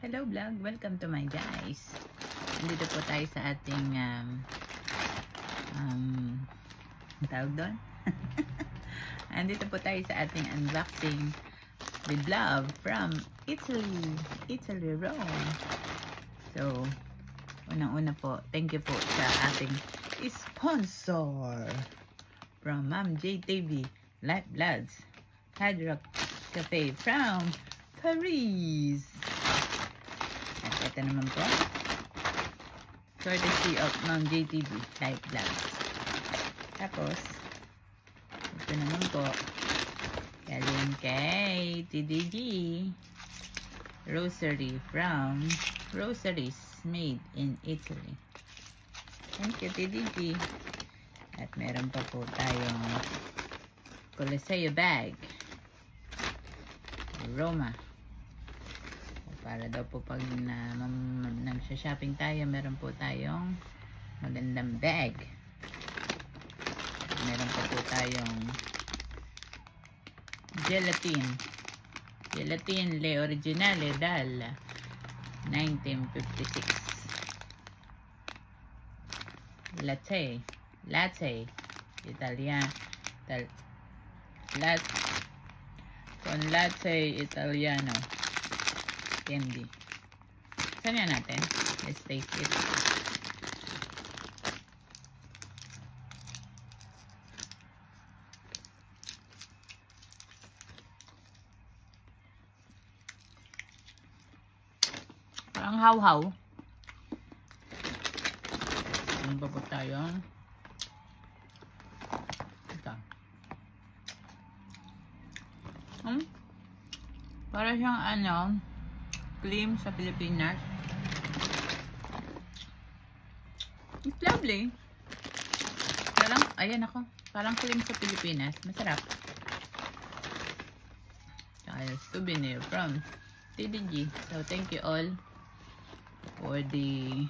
Hello vlog, welcome to my guys. Nandito po tayo sa ating tawag doon? Nandito po tayo sa ating unboxing with love from Italy, Rome. So, unang-una po, thank you po sa ating sponsor from Ma'am JTV Life Vlogs, Hard Rock Cafe from Paris. At ito naman po, courtesy of Ma'am JTV Life Vlogs. Tapos, ito naman po, galing kay TDG Rosary from Rosaries Made in Italy. Thank you, TDG. At meron pa po tayong Coliseo bag, Roma. Para daw po pag nagsha-shopping tayo, meron po tayong magandang bag. Meron pa po tayong gelatin Le Originale dal 1956 latte Italian con latte Italiano candy. Saan yan natin? Let's taste it. Parang haw-haw. Ano ba po tayo? Ito. Para siyang cream sa Pilipinas. It's lovely. Parang, ayan ako. Parang cream sa Pilipinas. Masarap. Kaya souvenir from TDG. So, thank you all for the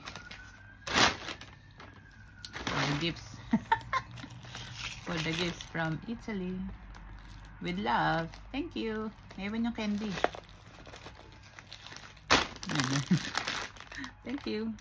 gifts. For the gifts from Italy. With love. Thank you. Mayroon yung candy. Thank you.